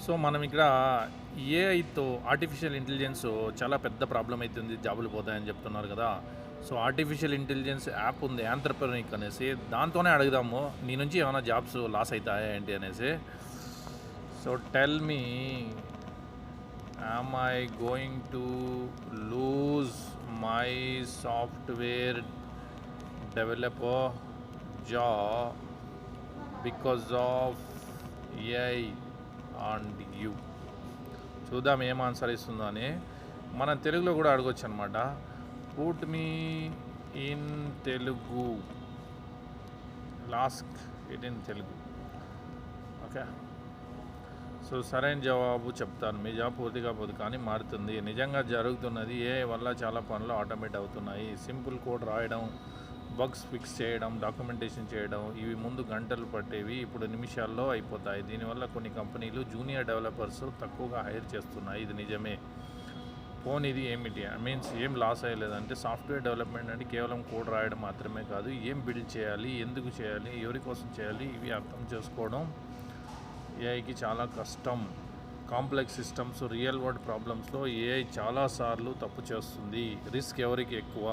So మనం ఇక్కడ ఏఐతో artificial intelligence చాలా పెద్ద ప్రాబ్లం అవుతుంది, జాబులు పోతాయని చెప్తున్నారు కదా. సో ఆర్టిఫిషియల్ ఇంటెలిజెన్స్ యాప్ ఉంది యాంత్రప్రెనిక్ అనేసి, దాంతోనే అడుగుదాము నీ నుంచి ఏమైనా జాబ్స్ లాస్ అవుతాయా ఏంటి అనేసి. So tell me, am I going to lose my software developer job because of AI and you? చూద్దాం ఏం ఆన్సర్ ఇస్తుందో అని. మనం తెలుగులో కూడా అడగొచ్చు అనమాట. Put me in Telugu, లాస్క్ it in Telugu. Okay, so సరైన జవాబు చెప్తాను. మీ జాబ్ పూర్తిగా పోదు కానీ మారుతుంది. నిజంగా జరుగుతున్నది. ఏ వల్ల చాలా పనులు ఆటోమేట్ అవుతున్నాయి. సింపుల్ కోడ్ రాయడం, బగ్స్ ఫిక్స్ చేయడం, డాక్యుమెంటేషన్ చేయడం, ఇవి ముందు గంటలు పట్టేవి, ఇప్పుడు నిమిషాల్లో అయిపోతాయి. దీనివల్ల కొన్ని కంపెనీలు జూనియర్ డెవలపర్స్ తక్కువగా హైర్ చేస్తున్నాయి. ఇది నిజమే. ఫోన్ ఇది ఏమిటి మీన్స్ ఏం లాస్ అయ్యలేదంటే, సాఫ్ట్వేర్ డెవలప్మెంట్ అంటే కేవలం కోడ్ రాయడం మాత్రమే కాదు, ఏం బిల్డ్ చేయాలి, ఎందుకు చేయాలి, ఎవరి కోసం చేయాలి, ఇవి అర్థం చేసుకోవడం ఏఐకి చాలా కష్టం. కాంప్లెక్స్ సిస్టమ్స్, రియల్ వరల్డ్ ప్రాబ్లమ్స్లో ఏఐ చాలాసార్లు తప్పు చేస్తుంది. రిస్క్ ఎవరికి ఎక్కువ?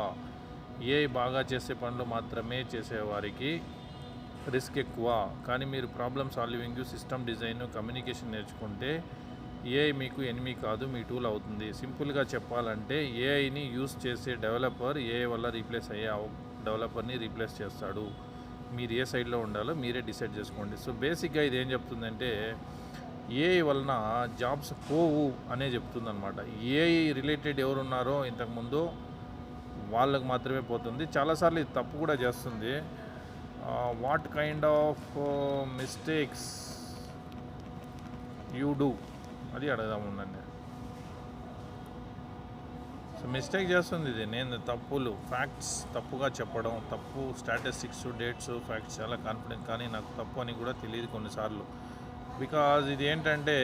ఏఐ బాగా చేసే పనులు మాత్రమే చేసేవారికి రిస్క్ ఎక్కువ. కానీ మీరు problem solving, system design, communication నేర్చుకుంటే ఏఐ మీకు ఎనిమి కాదు, మీ టూల్ అవుతుంది. సింపుల్గా చెప్పాలంటే ఏఐని యూస్ చేసే డెవలపర్ ఏఐ వల్ల రీప్లేస్ అయ్యే డెవలపర్ని రీప్లేస్ చేస్తాడు. మీరు ఏ సైడ్లో ఉండాలో మీరే డిసైడ్ చేసుకోండి. సో బేసిక్గా ఇది ఏం చెప్తుందంటే, ఏఐ వలన జాబ్స్ పోవు అనే చెప్తుందన్నమాట. ఏఐ రిలేటెడ్ ఎవరున్నారో ఇంతకుముందు వాళ్ళకు మాత్రమే పోతుంది. చాలాసార్లు ఇది తప్పు కూడా చేస్తుంది. What kind of mistakes you do అది అడగదాం ఉందండి. సో మిస్టేక్ చేస్తుంది ఇది. నేను తప్పులు, ఫ్యాక్ట్స్ తప్పుగా చెప్పడం, తప్పు స్టాటిస్టిక్స్, డేట్స్, ఫ్యాక్ట్స్ చాలా కాన్ఫిడెంట్, కానీ నాకు తప్పు అని కూడా తెలియదు కొన్నిసార్లు. బికాజ్ ఇది ఏంటంటే